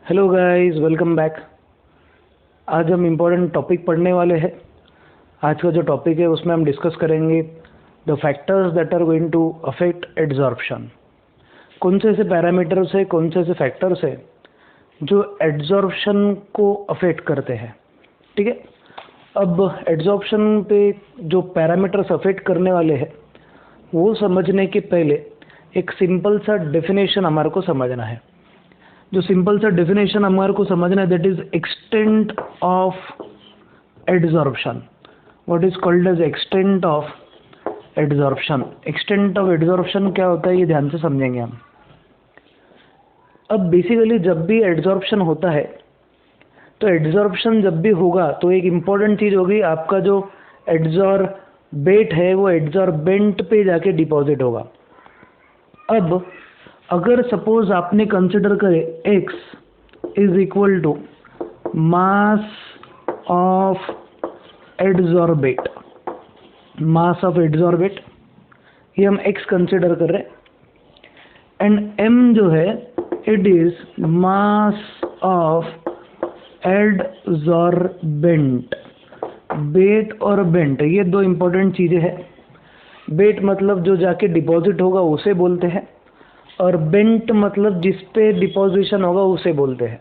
Hello guys, welcome back. आज हम important topic पढ़ने वाले हैं। आज का जो टॉपिक है उसमें हम डिस्कस करेंगे the factors that are going to affect adsorption. कौन से ऐसे पैरामीटर्स है, कौन से ऐसे फैक्टर्स है जो एड्जॉर्प्शन को अफेक्ट करते हैं। ठीक है, अब एड्जॉर्प्शन पे जो पैरामीटर्स अफेक्ट करने वाले हैं वो समझने के पहले एक सिंपल सा डेफिनेशन हमारे को समझना है। जो सिंपल सा डेफिनेशन हमारे को समझना है, that is extent of adsorption. What is called as extent of adsorption. Extent of adsorption क्या होता है ये ध्यान से समझेंगे हम। अब बेसिकली जब भी एड्जॉर्प्शन होता है तो एड्जॉर्प्शन जब भी होगा तो एक इम्पॉर्टेंट चीज़ होगी, आपका जो एड्जॉर्बेट है वो एड्जॉर्बेंट पे जाके डिपॉजिट होगा। अब अगर सपोज आपने कंसिडर करे x is equal to mass of adsorbate, mass of adsorbate ये हम x कंसिडर कर रहे हैं, एंड m जो है it is mass of adsorbent. बेट और बेंट ये दो इंपॉर्टेंट चीज़ें हैं। बेट मतलब जो जाके डिपॉजिट होगा उसे बोलते हैं, और बेंट मतलब जिस पे डिपोजिशन होगा उसे बोलते हैं।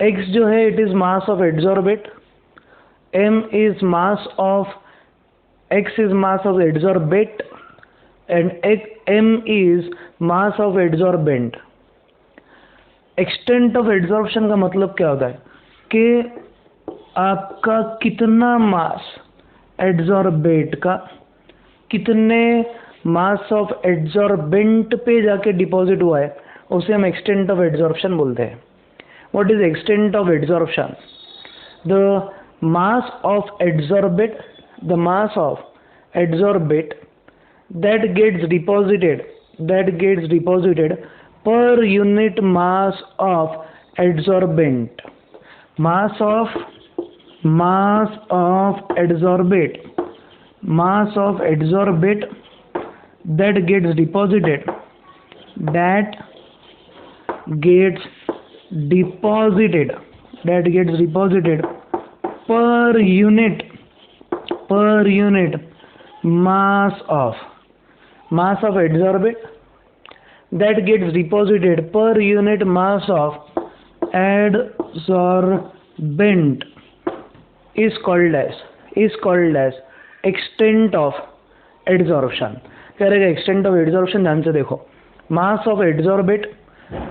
x जो है it is mass of adsorbate, m is mass of x is mass of adsorbate and m is mass of adsorbent. Extent of adsorption का मतलब क्या होता है कि आपका कितना मास एड्जॉर्बेट का कितने मास ऑफ एड्जॉर्बेंट पे जाके डिपॉजिट हुआ है उसे हम एक्सटेंट ऑफ एड्जॉर्प्शन बोलते हैं। What is extent of adsorption? The mass of adsorbate, the mass of adsorbate that gets deposited per unit mass of adsorbent, mass of adsorbate, mass of adsorbate that gets deposited per unit mass of adsorbate that gets deposited per unit mass of adsorbent is called as extent of adsorption। क्या रहेगा extent of adsorption? ध्यान से देखो, mass of adsorbate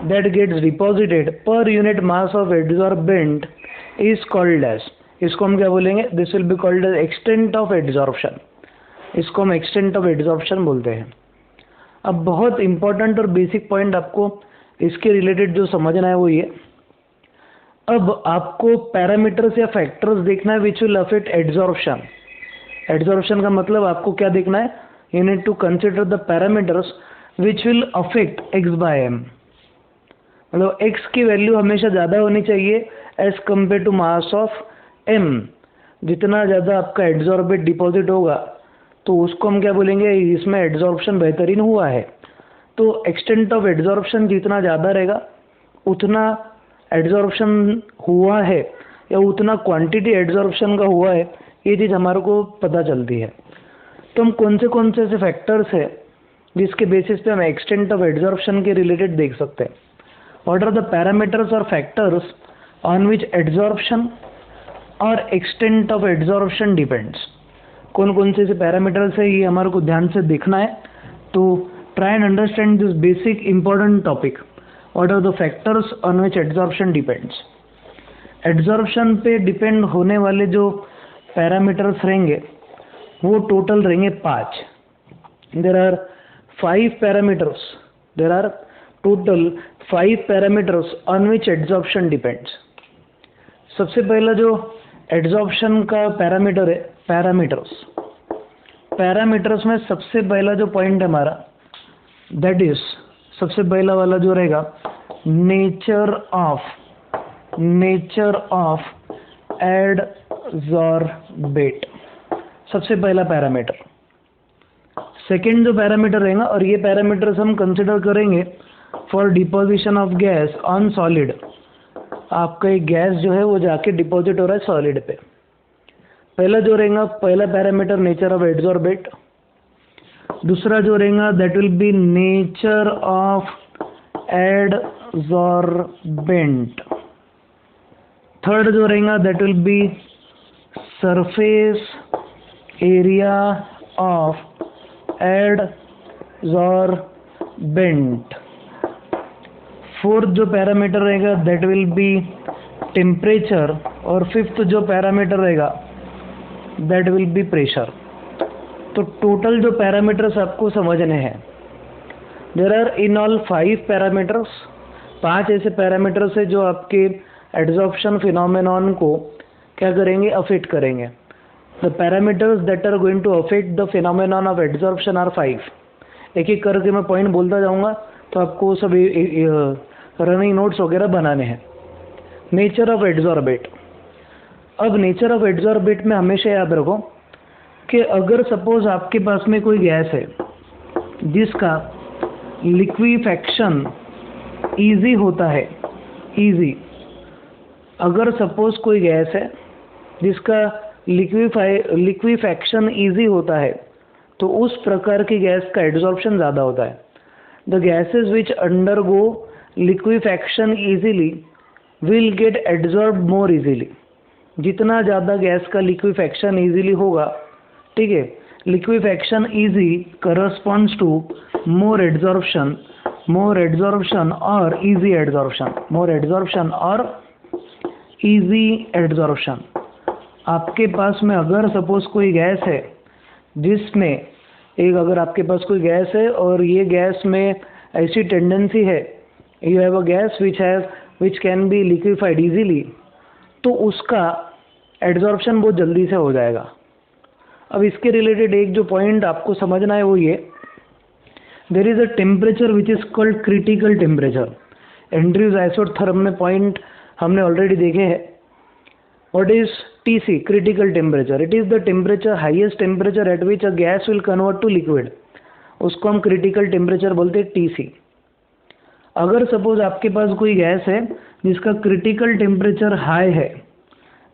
that gets deposited per unit mass of adsorbent is called as, इसको हम क्या बोलेंगे? This will be called as extent of adsorption. इसको हम एक्सटेंट ऑफ एड्जॉर्प्शन बोलते हैं। अब बहुत इंपॉर्टेंट और बेसिक पॉइंट आपको इसके रिलेटेड जो समझना है वो ये, अब आपको पैरामीटर्स या फैक्टर्स देखना है which will affect adsorption. Adsorption का मतलब आपको क्या देखना है? You need to consider the parameters which will affect x by m। मतलब x की वैल्यू हमेशा ज़्यादा होनी चाहिए as compare to mass of m। जितना ज़्यादा आपका एड्जॉर्बेट डिपॉजिट होगा तो उसको हम क्या बोलेंगे? इसमें एड्जॉर्प्शन बेहतरीन हुआ है। तो एक्सटेंट ऑफ एड्जॉर्प्शन जितना ज़्यादा रहेगा उतना एड्जॉर्प्शन हुआ है या उतना क्वांटिटी एड्जॉर्प्शन का हुआ है, ये चीज़ हमारे को पता चलती है। तो हम कौन से ऐसे फैक्टर्स है जिसके बेसिस पे हम एक्सटेंट ऑफ एड्जॉर्प्शन के रिलेटेड देख सकते हैं। व्हाट आर द पैरामीटर्स और फैक्टर्स ऑन विच एड्जॉर्प्शन और एक्सटेंट ऑफ एड्जॉर्प्शन डिपेंड्स। कौन से ऐसे पैरामीटर्स है ये हमारे को ध्यान से देखना है। तो try and understand this basic important topic. What are the factors on which adsorption depends. Adsorption पे डिपेंड होने वाले जो पैरामीटर्स रहेंगे वो टोटल रहेंगे 5। There are 5 parameters, there are total 5 parameters on which adsorption depends. सबसे पहला जो एड्जॉर्प्शन का पैरामीटर है, पैरामीटर्स में सबसे पहला जो पॉइंट है हमारा, दैट इज सबसे पहला वाला जो रहेगा नेचर ऑफ एड्जॉर्बेट, सबसे पहला पैरामीटर। सेकेंड जो पैरामीटर रहेगा, और ये पैरामीटर्स हम कंसिडर करेंगे for deposition of gas on solid, आपका एक गैस जो है वो जाके डिपॉजिट हो रहा है सॉलिड पे। पहला जो रहेगा, पहला पैरामीटर नेचर ऑफ एडजॉर्बेंट, दूसरा जो रहेगा that will be nature of adsorbent, third जो रहेगा that will be surface area of adsorbent, fourth जो पैरामीटर रहेगा दैट विल बी टेम्परेचर, और फिफ्थ जो पैरामीटर रहेगा दैट विल बी प्रेशर। तो टोटल जो पैरामीटर्स आपको समझने हैं, there are in all 5 parameters, 5 ऐसे पैरामीटर्स है जो आपके एड्जॉर्प्शन फिनोमेनॉन को क्या करेंगे, अफेक्ट करेंगे। The parameters that are going to affect the phenomenon of adsorption are 5। एक एक करके मैं पॉइंट बोलता जाऊंगा तो आपको सब रनिंग नोट्स वगैरह बनाने हैं। Nature of adsorbent. अब नेचर ऑफ एडजॉर्बेंट में हमेशा याद रखो कि अगर सपोज आपके पास में कोई गैस है जिसका लिक्विफैक्शन इजी होता है, इजी, अगर सपोज कोई गैस है जिसका लिक्विफैक्शन इजी होता है तो उस प्रकार की गैस का एड्जॉर्प्शन ज़्यादा होता है। The gases which undergo liquefaction easily will get adsorb more easily. जितना ज़्यादा गैस का लिक्विफैक्शन इजीली होगा, ठीक है, liquefaction easy corresponds to more adsorption और इजी एड्जॉर्प्शन, मोर एड्जॉर्प्शन और इजी एड्जॉर्प्शन। आपके पास में अगर सपोज कोई गैस है जिसमें अगर आपके पास कोई गैस है और ये गैस में ऐसी टेंडेंसी है, you have a gas which can be liquefied easily, तो उसका एड्जॉर्प्शन बहुत जल्दी से हो जाएगा। अब इसके रिलेटेड एक जो पॉइंट आपको समझना है वो ये, there is a temperature which is called critical temperature. Andrews isotherm में पॉइंट हमने ऑलरेडी देखे हैं। What is TC, critical temperature? It is the temperature, highest temperature at which a gas will convert to liquid, उसको हम critical temperature बोलते हैं TC। अगर suppose आपके पास कोई गैस है जिसका क्रिटिकल टेम्परेचर हाई है,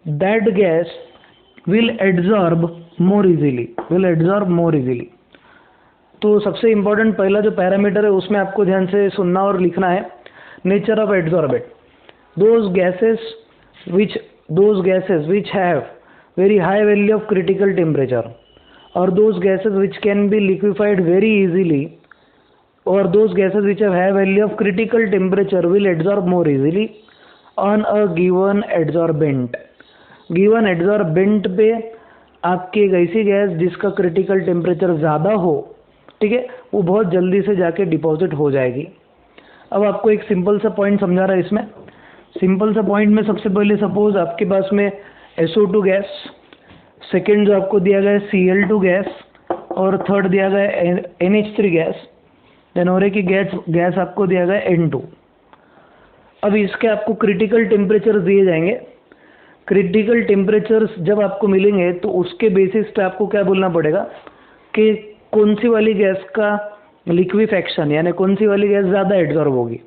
that gas will adsorb more easily, तो सबसे इंपॉर्टेंट पहला जो पैरामीटर है उसमें आपको ध्यान से सुनना और लिखना है, nature of adsorbent. those gases which have very high value of critical temperature, or those gases which can be liquefied very easily, or those gases which have high value of critical temperature will adsorb more easily on a given adsorbent। Given adsorbent पे आपकी एक ऐसी gas जिसका critical temperature ज़्यादा हो, ठीक है, वो बहुत जल्दी से जाके डिपॉजिट हो जाएगी। अब आपको एक सिंपल सा पॉइंट समझा रहा है इसमें। सिंपल सा पॉइंट में सबसे पहले सपोज आपके पास में SO2 गैस, सेकेंड जो आपको दिया गया है Cl2 गैस, और थर्ड दिया गया है NH3 गैस, देन और एक गैस आपको दिया गया है N2। अब इसके आपको क्रिटिकल टेम्परेचर दिए जाएंगे। क्रिटिकल टेम्परेचर्स जब आपको मिलेंगे तो उसके बेसिस पे आपको क्या बोलना पड़ेगा कि कौन सी वाली गैस का लिक्विफैक्शन, यानी कौन सी वाली गैस ज़्यादा एड्जॉर्ब होगी।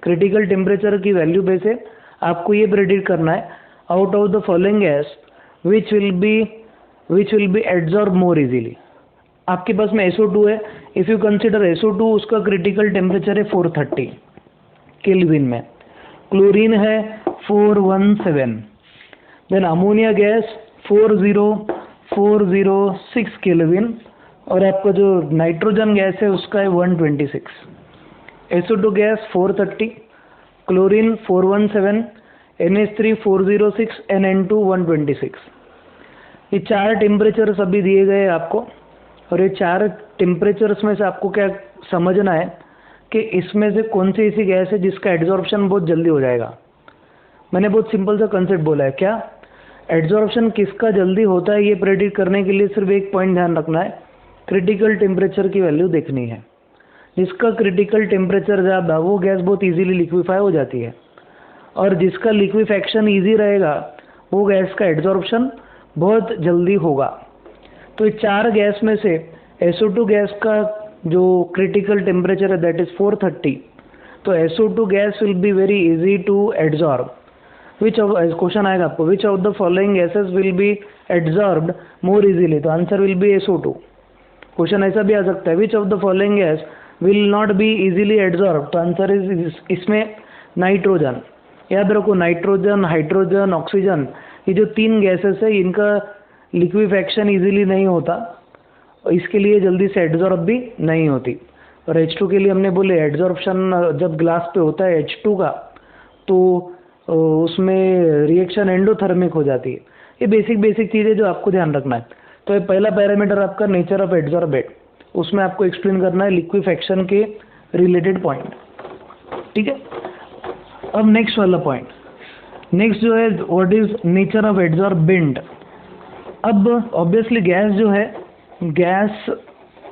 क्रिटिकल टेम्परेचर की वैल्यू पे से आपको ये प्रेडिक्ट करना है, out of the following gas which will be adsorb more easily. आपके पास में SO2 है, इफ़ यू कंसिडर SO2 उसका क्रिटिकल टेम्परेचर है 430 केल्विन में, क्लोरीन है 417, देन अमोनिया गैस 406 केल्विन, और आपका जो नाइट्रोजन गैस है उसका है 126। SO2 gas 430, chlorine 417, NH3 406 and N2 126। ये चार टेम्परेचर्स अभी दिए गए आपको, और ये चार टेम्परेचर्स में से आपको क्या समझना है कि इसमें से कौन सी ऐसी गैस है जिसका एड्जॉर्प्शन बहुत जल्दी हो जाएगा। मैंने बहुत सिंपल सा कंसेप्ट बोला है, क्या एड्जॉर्प्शन किसका जल्दी होता है ये प्रेडिक्ट करने के लिए सिर्फ एक पॉइंट ध्यान रखना है, क्रिटिकल टेम्परेचर की वैल्यू देखनी है। जिसका क्रिटिकल टेम्परेचर ज़्यादा वो गैस बहुत इजीली लिक्विफाई हो जाती है, और जिसका लिक्विफैक्शन इजी रहेगा वो गैस का एड्जॉर्प्शन बहुत जल्दी होगा। तो चार गैस में से SO2 गैस का जो क्रिटिकल टेम्परेचर है दैट इज़ 430, तो SO2 गैस will be very easy to adsorb. Which of, question आएगा आपको, which of the following gases will be absorbed more easily, तो answer will be SO2। Question ऐसा भी आ सकता है, which of the following gas will not be easily absorb, तो answer is इसमें नाइट्रोजन। याद रखो, नाइट्रोजन, हाइड्रोजन, ऑक्सीजन, ये जो 3 गैसेस है इनका लिक्विफेक्शन इजीली नहीं होता, इसके लिए जल्दी से एब्जॉर्ब भी नहीं होती। और H2 के लिए हमने बोले एब्जॉर्प्शन जब ग्लास पे होता है H2 का, तो उसमें रिएक्शन एंडोथर्मिक हो जाती है। ये बेसिक चीज़ें जो आपको ध्यान रखना है। तो ये पहला पैरामीटर आपका नेचर ऑफ एड्सॉर्बेट, उसमें आपको एक्सप्लेन करना है लिक्विफेक्शन के रिलेटेड पॉइंट, ठीक है। अब नेक्स्ट वाला पॉइंट, नेक्स्ट जो है what is nature of adsorbent. अब ऑब्वियसली गैस जो है, गैस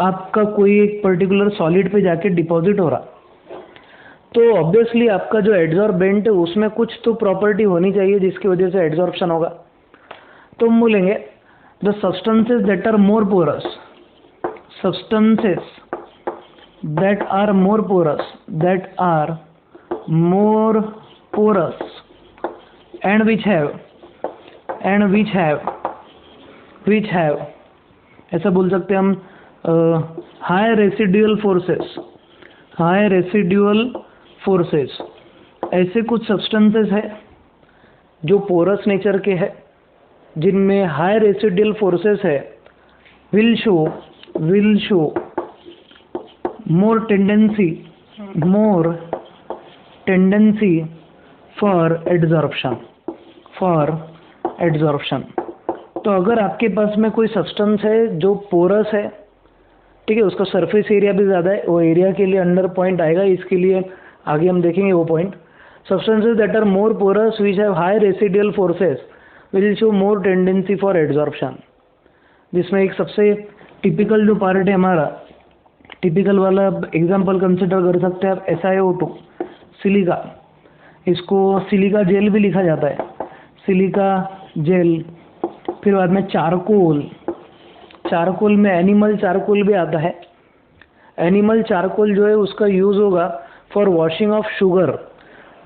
आपका कोई एक पर्टिकुलर सॉलिड पे जाके डिपॉजिट हो रहा, तो ऑब्वियसली आपका जो एड्सॉर्बेंट है उसमें कुछ तो प्रॉपर्टी होनी चाहिए जिसकी वजह से एड्सॉर्प्शन होगा। तो हम बोलेंगे the substances that are more porous, substances that are more porous, that are more porous and which have ऐसा बोल सकते हैं हम high residual forces, ऐसे कुछ substances है जो पोरस नेचर के है, जिनमें हाई रेसिडुअल फोर्सेस है, will show more tendency for adsorption। तो अगर आपके पास में कोई सब्सटेंस है जो पोरस है, ठीक है, उसका सरफेस एरिया भी ज़्यादा है, वो एरिया के लिए अंडर पॉइंट आएगा, इसके लिए आगे हम देखेंगे वो point. Substances that are more porous which have high residual forces will show more tendency for adsorption। जिसमें एक सबसे टिपिकल जो पार्ट है हमारा, टिपिकल वाला एग्जांपल कंसिडर कर सकते हैं आप SiO2, सिलिका, इसको सिलिका जेल भी लिखा जाता है, सिलिका जेल। फिर बाद में चारकोल में एनिमल चारकोल भी आता है। एनिमल चारकोल जो है उसका यूज़ होगा फॉर वॉशिंग ऑफ शुगर।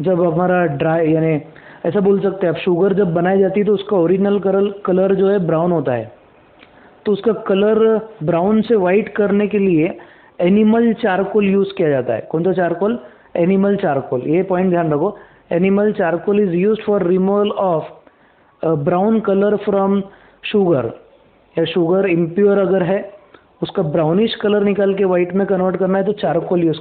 जब हमारा ड्राई, यानी ऐसा बोल सकते हैं आप, शुगर जब बनाई जाती है तो उसका ओरिजिनल कलर जो है ब्राउन होता है, तो उसका कलर ब्राउन से वाइट करने के लिए एनिमल चारकोल यूज़ किया जाता है। कौन सा चारकोल? Animal charcoal. ये पॉइंट ध्यान रखो, animal charcoal is used for removal of brown colour from sugar, या शुगर इम्प्योर अगर है उसका ब्राउनिश कलर निकाल के वाइट में कन्वर्ट करना है तो चारकोल यूज़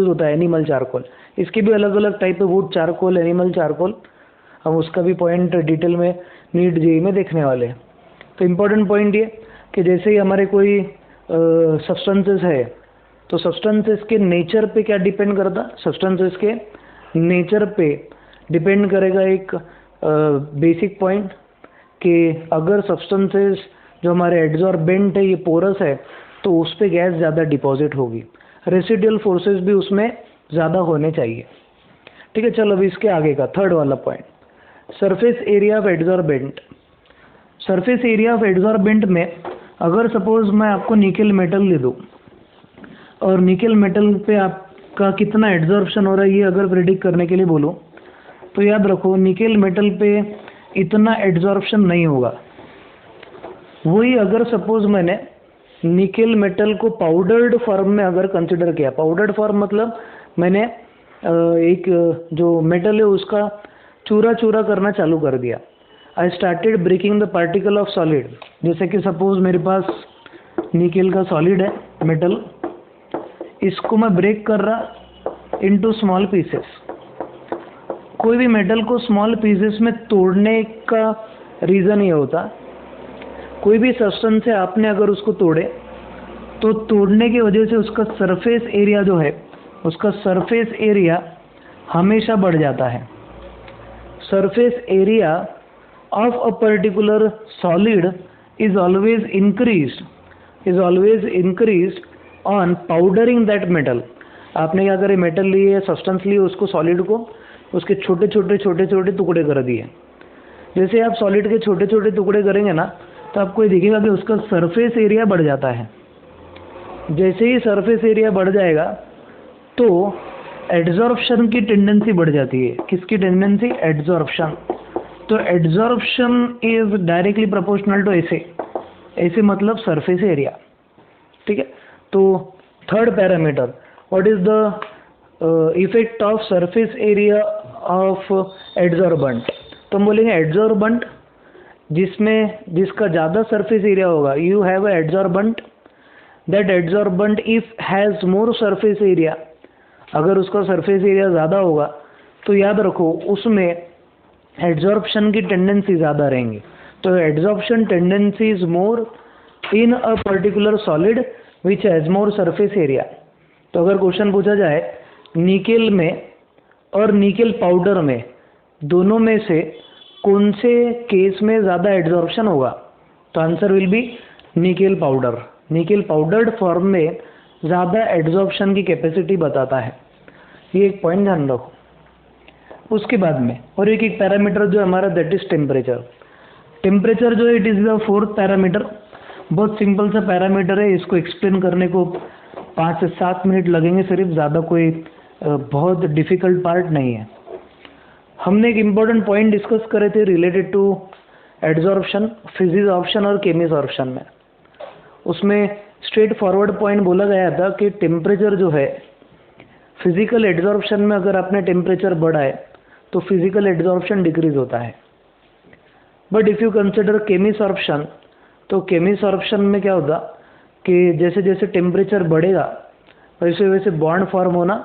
होता है, एनिमल चारकोल। इसके भी अलग अलग टाइप है, वुड चारकोल, एनिमल चारकोल, हम उसका भी पॉइंट डिटेल में नीट जेईई में देखने वाले हैं। तो इम्पोर्टेंट पॉइंट ये कि जैसे ही हमारे कोई सब्सटेंसेस है तो सब्सटेंसेस के नेचर पे क्या डिपेंड करता, सब्सटेंसेस के नेचर पे डिपेंड करेगा एक बेसिक पॉइंट कि अगर सब्सटेंसेस जो हमारे एड्सॉर्बेंट है ये पोरस है तो उस पर गैस ज़्यादा डिपॉजिट होगी, रेसिडुअल फोर्सेस भी उसमें ज़्यादा होने चाहिए। ठीक है, चलो अभी इसके आगे का थर्ड वाला point, surface area of adsorbent. Surface area of adsorbent में अगर सपोज मैं आपको निकेल मेटल दे दूँ और निकेल मेटल पे आपका कितना एड्सॉर्प्शन हो रहा है ये अगर प्रेडिक्ट करने के लिए बोलूँ तो याद रखो निकेल मेटल पे इतना एड्सॉर्प्शन नहीं होगा। वही अगर सपोज मैंने निकेल मेटल को पाउडर्ड फॉर्म में अगर कंसिडर किया, पाउडर्ड फॉर्म मतलब मैंने एक जो मेटल है उसका चूरा चूरा करना चालू कर दिया, I started breaking the particle of solid. जैसे कि सपोज मेरे पास निकेल का सॉलिड है मेटल, इसको मैं ब्रेक कर रहा इनटू स्मॉल पीसेस। कोई भी मेटल को स्मॉल पीसेस में तोड़ने का रीज़न ये होता, कोई भी सब्सटेंस से आपने अगर उसको तोड़े तो तोड़ने की वजह से उसका सरफेस एरिया जो है, उसका सरफेस एरिया हमेशा बढ़ जाता है। Surface area of a particular solid is always increased on powdering that metal. आपने क्या करे, मेटल लिए, सब्सटेंस लिए, उसको सॉलिड को उसके छोटे छोटे टुकड़े कर दिए। जैसे आप सॉलिड के छोटे छोटे टुकड़े करेंगे ना तो आपको ये दिखेगा कि उसका सरफेस एरिया बढ़ जाता है। जैसे ही सरफेस एरिया बढ़ जाएगा तो एड्जॉर्प्शन की टेंडेंसी बढ़ जाती है। किसकी टेंडेंसी? एड्जॉर्प्शन। तो adsorption is directly proportional to ऐसे, ऐसे मतलब सरफेस एरिया। ठीक है, तो third parameter, what is the effect of surface area of adsorbent? तो हम बोलेंगे एड्जॉर्बेंट जिसका ज़्यादा सरफेस एरिया होगा, you have a adsorbent, that adsorbent if has more surface area, अगर उसका सरफेस एरिया ज़्यादा होगा तो याद रखो उसमें एड्जॉर्प्शन की टेंडेंसी ज़्यादा रहेंगी। तो adsorption tendency is more in a particular solid which has more surface area. तो अगर क्वेश्चन पूछा जाए निकेल में और निकेल पाउडर में, दोनों में से कौन से केस में ज़्यादा एड्जॉर्प्शन होगा, तो answer will B nickel powder. Nickel powdered form में ज़्यादा एड्जॉर्प्शन की कैपेसिटी बताता है, ये एक पॉइंट ध्यान रखो। उसके बाद में और एक पैरामीटर जो हमारा, दैट इज टेम्परेचर। टेम्परेचर जो है it is the fourth parameter. बहुत सिंपल सा पैरामीटर है, इसको एक्सप्लेन करने को 5 से 7 मिनट लगेंगे सिर्फ, ज़्यादा कोई बहुत डिफ़िकल्ट पार्ट नहीं है। हमने एक इम्पॉर्टेंट पॉइंट डिस्कस करे थे रिलेटेड टू एड्जॉर्प्शन, फिजिसॉर्प्शन और केमिसॉर्प्शन में। उसमें स्ट्रेट फॉरवर्ड पॉइंट बोला गया था कि टेम्परेचर जो है, फिजिकल एड्जॉर्प्शन में अगर आपने टेम्परेचर बढ़ाए तो फिजिकल एड्जॉर्प्शन डिक्रीज होता है। But if you consider chemisorption, तो केमिसॉर्प्शन में क्या होता कि जैसे जैसे टेम्परेचर बढ़ेगा वैसे वैसे बॉन्ड फॉर्म होना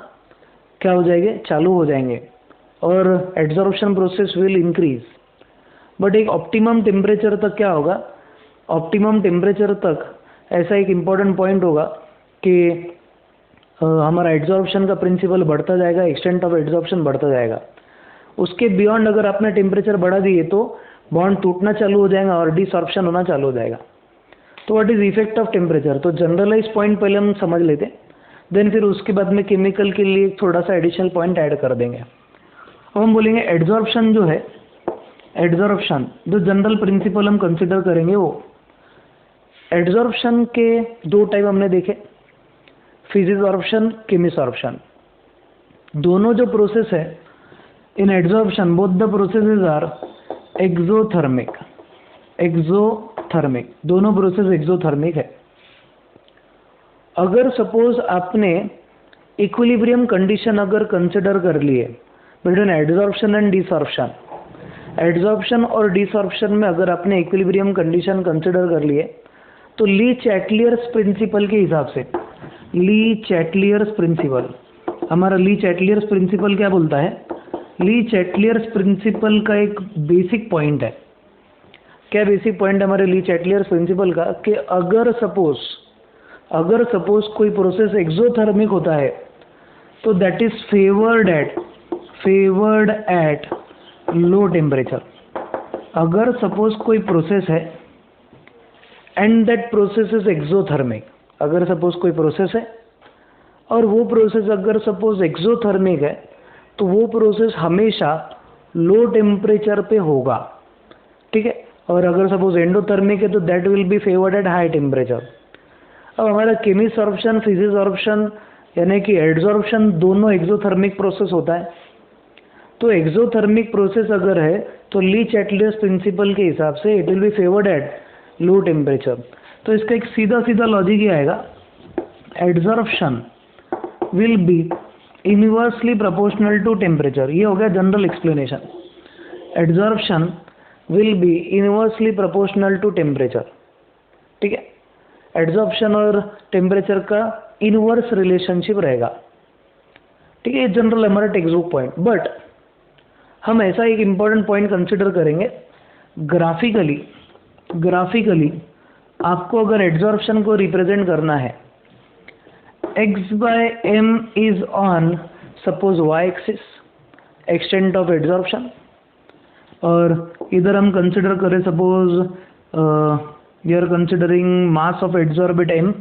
क्या हो जाएंगे, चालू हो जाएंगे, और adsorption process will increase. But एक ऑप्टिमम टेम्परेचर तक क्या होगा, ऑप्टिमम टेम्परेचर तक ऐसा एक इम्पॉर्टेंट पॉइंट होगा कि हमारा एड्जॉर्प्शन का प्रिंसिपल बढ़ता जाएगा, एक्सटेंट ऑफ एड्जॉर्प्शन बढ़ता जाएगा। उसके बियॉन्ड अगर आपने टेम्परेचर बढ़ा दिए तो बॉन्ड टूटना चालू हो जाएगा और डिसॉर्प्शन होना चालू हो जाएगा। तो what is effect of temperature? तो जनरलाइज पॉइंट पहले हम समझ लेते हैं, देन फिर उसके बाद में केमिकल के लिए थोड़ा सा एडिशनल पॉइंट ऐड कर देंगे। अब हम बोलेंगे एड्जॉर्प्शन जो है, एड्जॉर्प्शन जो जनरल प्रिंसिपल हम कंसिडर करेंगे, वो एड्जॉर्प्शन के 2 टाइप हमने देखे, फिजिसॉर्प्शन, केमिसॉर्प्शन। दोनों जो प्रोसेस है in adsorption, both the processes are exothermic. Exothermic, दोनों प्रोसेस एक्सोथर्मिक है। अगर सपोज आपने इक्विलिब्रियम कंडीशन अगर कंसिडर कर लिए between adsorption and desorption, adsorption और डिसॉर्प्शन में अगर आपने इक्विलिब्रियम कंडीशन कंसिडर कर लिए तो ली चैटलियर्स प्रिंसिपल के हिसाब से, ली चैटलियर्स प्रिंसिपल, हमारा ली चैटलियर्स प्रिंसिपल क्या बोलता है? ली चैटलियर्स प्रिंसिपल का एक बेसिक पॉइंट है। क्या बेसिक पॉइंट है हमारे ली चैटलियर्स प्रिंसिपल का? कि अगर सपोज कोई प्रोसेस एक्सोथर्मिक होता है तो that is favoured at low temperature. अगर सपोज कोई प्रोसेस है and that process is exothermic, अगर सपोज कोई प्रोसेस है और वो प्रोसेस अगर सपोज एक्सोथर्मिक है तो वो प्रोसेस हमेशा लो टेम्परेचर पे होगा, ठीक है। और अगर सपोज एंडोथर्मिक है तो that will be favoured at high temperature. अब हमारा केमिसॉर्प्शन, फिजिसॉर्प्शन यानी कि एड्जॉर्प्शन दोनों एक्सोथर्मिक प्रोसेस होता है। तो एक्सोथर्मिक प्रोसेस अगर है तो ली चैटलियर्स प्रिंसिपल के हिसाब से it will be favoured at low temperature. तो इसका एक सीधा सीधा लॉजिक ही आएगा, adsorption will be inversely proportional to temperature. ये हो गया general explanation. Adsorption will be inversely proportional to temperature, ठीक है। एड्जॉर्प्शन और टेम्परेचर का इनवर्स रिलेशनशिप रहेगा, ठीक है। ये जनरल हमारा टेक्स्ट बुक पॉइंट। बट हम ऐसा एक इम्पॉर्टेंट पॉइंट कंसिडर करेंगे, ग्राफिकली आपको अगर एड्जॉर्प्शन को रिप्रेजेंट करना है, x/m is on suppose y axis, extent of adsorption, और इधर हम कंसिडर करें suppose we are considering mass of adsorbent m,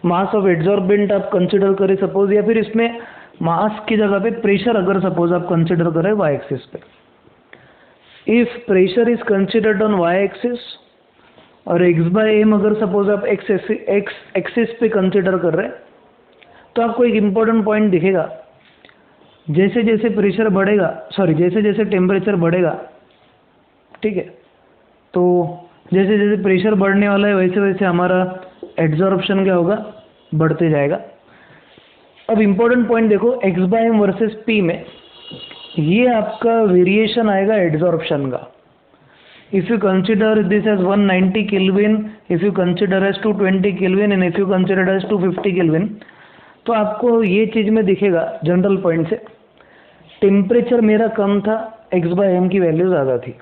mass of adsorbent आप कंसिडर करें सपोज, या फिर इसमें मास की जगह पे प्रेशर अगर सपोज आप कंसिडर करें y एक्सिस पे। If pressure is considered on y axis और x/m अगर सपोज आप x एक्सिस पे कंसिडर कर रहे हैं तो आपको एक इम्पोर्टेंट पॉइंट दिखेगा जैसे जैसे प्रेशर बढ़ेगा, जैसे जैसे टेम्परेचर बढ़ेगा, ठीक है, तो जैसे जैसे प्रेशर बढ़ने वाला है वैसे वैसे हमारा एड्जॉर्प्शन क्या होगा, बढ़ते जाएगा। अब इम्पोर्टेंट पॉइंट देखो, x by m versus P में ये आपका वेरिएशन आएगा एड्जॉर्प्शन का। If you consider this as 190 kelvin, if you consider as 220 kelvin and if you consider as 250 kelvin, तो आपको ये चीज़ में दिखेगा जनरल पॉइंट से, टेम्परेचर मेरा कम था, एक्स बाय एम की वैल्यू ज़्यादा थी,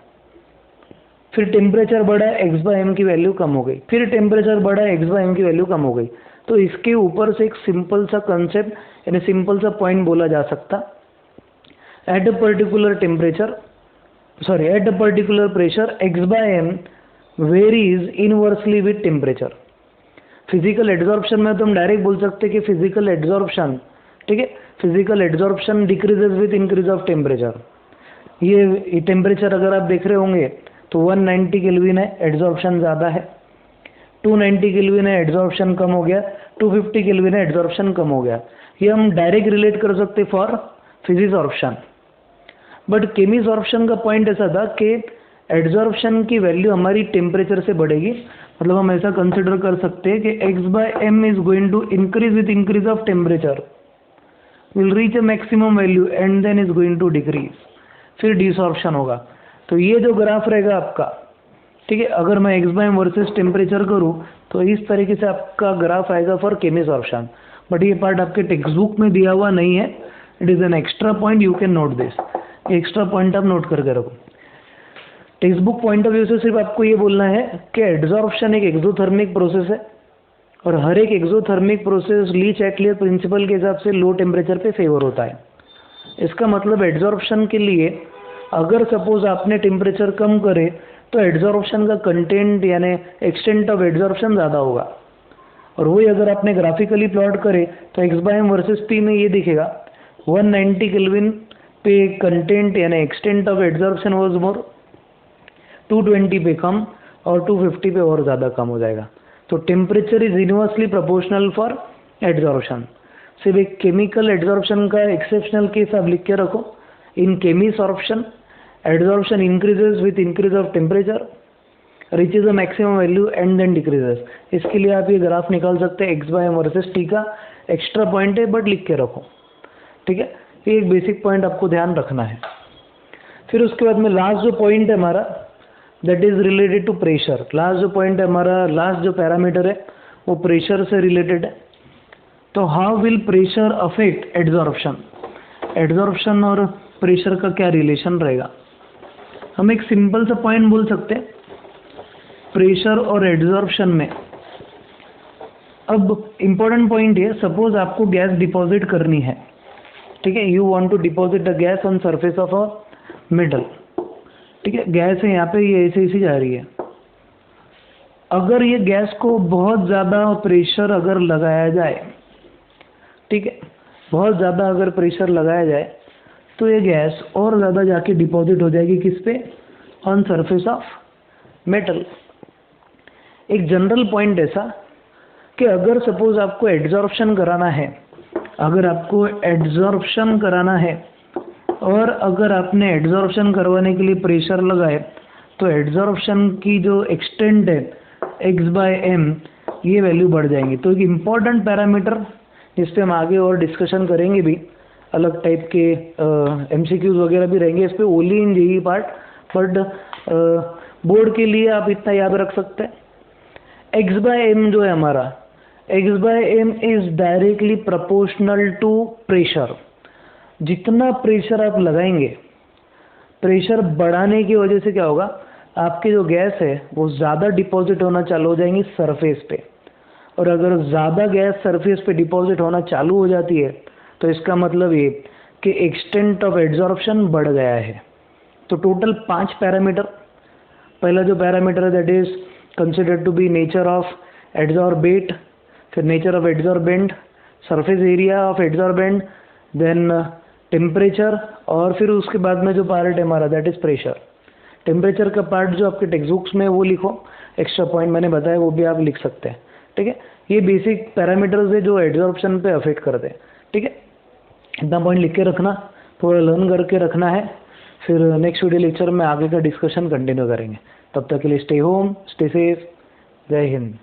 फिर टेम्परेचर बढ़ा, एक्स बाय एम की वैल्यू कम हो गई, फिर टेम्परेचर बढ़ा, एक्स बाय एम की वैल्यू कम हो गई। तो इसके ऊपर से एक सिंपल सा कंसेप्ट यानी सिंपल सा पॉइंट बोला जा सकता, at a particular temperature at a particular pressure x by m varies inversely with temperature। Physical adsorption में तो हम डायरेक्ट बोल सकते हैं कि फिजिकल एड्जॉर्प्शन, ठीक है, physical adsorption decreases with increase of temperature. ये टेम्परेचर अगर आप देख रहे होंगे तो 190 केल्विन है, एड्जॉर्प्शन ज़्यादा है, 290 केल्विन है, एड्जॉर्प्शन कम हो गया, 250 केल्विन है, एड्जॉर्प्शन कम हो गया। ये हम डायरेक्ट रिलेट कर सकते फॉर फिजिसॉर्प्शन। बट केमिसॉर्प्शन का पॉइंट ऐसा था कि एड्जॉर्प्शन की वैल्यू हमारी टेम्परेचर से बढ़ेगी, मतलब हम ऐसा कंसिडर कर सकते हैं कि x by m is going to increase with increase of temperature, will reach a maximum value and then is going to decrease, फिर डिसॉर्प्शन होगा। तो ये जो ग्राफ रहेगा आपका, ठीक है, अगर मैं x by m versus temperature करूँ तो इस तरीके से आपका ग्राफ आएगा फॉर केमिसॉर्प्शन। बट ये पार्ट आपके टेक्स्ट बुक में दिया हुआ नहीं है, it is an extra point, you can note this, extra point आप नोट करके रखो। Text book point of view से सिर्फ आपको ये बोलना है कि एड्जॉर्प्शन एक एक्सोथर्मिक प्रोसेस है और हर एक एक्सोथर्मिक प्रोसेस ली चैटलियर प्रिंसिपल के हिसाब से लो टेम्परेचर पे फेवर होता है। इसका मतलब एड्जॉर्प्शन के लिए अगर सपोज आपने टेम्परेचर कम करे तो एड्जॉर्प्शन का कंटेंट यानी एक्सटेंट ऑफ एड्जॉर्प्शन ज़्यादा होगा। और वही अगर आपने ग्राफिकली प्लॉट करे तो x by m versus P में ये दिखेगा 190 केल्विन पे कंटेंट यानी extent of adsorption was more, 220 पे कम और 250 पे और ज़्यादा कम हो जाएगा। तो temperature is inversely proportional for adsorption. सिर्फ एक केमिकल एड्जॉर्प्शन का एक्सेप्शनल केस आप लिख के रखो, in chemisorption adsorption increases with increase of temperature, reaches a maximum value and then decreases. इसके लिए आप ये ग्राफ निकाल सकते हैं x by m versus T का, एक्स्ट्रा पॉइंट है बट लिख के रखो, ठीक है। ये एक बेसिक पॉइंट आपको ध्यान रखना है। फिर उसके बाद में लास्ट जो पॉइंट है हमारा that is related to pressure. Last जो पॉइंट है हमारा, लास्ट जो पैरामीटर है वो प्रेशर से रिलेटेड है। तो how will pressure affect adsorption, adsorption और प्रेशर का क्या रिलेशन रहेगा। हम एक सिंपल सा पॉइंट बोल सकते हैं प्रेशर और एड्जॉर्प्शन में। अब इम्पोर्टेंट पॉइंट है, सपोज आपको गैस डिपॉजिट करनी है, ठीक है, you want to deposit the gas on surface of a metal, ठीक है, गैस है यहाँ पे, ये ऐसे ऐसी जा रही है। अगर ये गैस को बहुत ज़्यादा प्रेशर अगर लगाया जाए, ठीक है, बहुत ज़्यादा अगर प्रेशर लगाया जाए तो ये गैस और ज़्यादा जाके डिपॉजिट हो जाएगी किस पे, ऑन सरफेस ऑफ मेटल। एक जनरल पॉइंट ऐसा कि अगर सपोज आपको एड्जॉर्प्शन कराना है, अगर आपको एड्जॉर्प्शन कराना है और अगर आपने एड्जॉर्प्शन करवाने के लिए प्रेशर लगाए तो एड्जॉर्प्शन की जो एक्सटेंट है एक्स बाय एम, ये वैल्यू बढ़ जाएंगी। तो एक इम्पॉर्टेंट पैरामीटर जिस पे हम आगे और डिस्कशन करेंगे भी, अलग टाइप के एमसीक्यूज वगैरह भी रहेंगे इस पे, only in JEE part, but board के लिए आप इतना याद रख सकते हैं एक्स बाय एम जो है हमारा, x by m is directly proportional to pressure. जितना प्रेशर आप लगाएंगे, प्रेशर बढ़ाने की वजह से क्या होगा, आपकी जो गैस है वो ज़्यादा डिपॉजिट होना चालू हो जाएंगी सरफेस पे, और अगर ज़्यादा गैस सरफेस पे डिपॉजिट होना चालू हो जाती है तो इसका मतलब ये कि एक्सटेंट ऑफ एड्जॉर्प्शन बढ़ गया है। तो टोटल 5 पैरामीटर। पहला जो पैरामीटर है that is considered to be nature of adsorbate, फिर nature of adsorbent, surface area of adsorbent, then temperature, और फिर उसके बाद में जो पार्ट है हमारा दैट इज प्रेशर। टेम्परेचर का पार्ट जो आपके टेक्स्ट बुक्स में वो लिखो, एक्स्ट्रा पॉइंट मैंने बताया वो भी आप लिख सकते हैं, ठीक है। ये बेसिक पैरामीटर्स है जो एड्जॉर्प्शन पे अफेक्ट करते हैं, ठीक है। इतना पॉइंट लिख के रखना। थोड़ा लर्न करके रखना है, फिर नेक्स्ट वीडियो लेक्चर में आगे का डिस्कशन कंटिन्यू करेंगे। तब तक के लिए स्टे होम, स्टे सेफ, जय हिंद।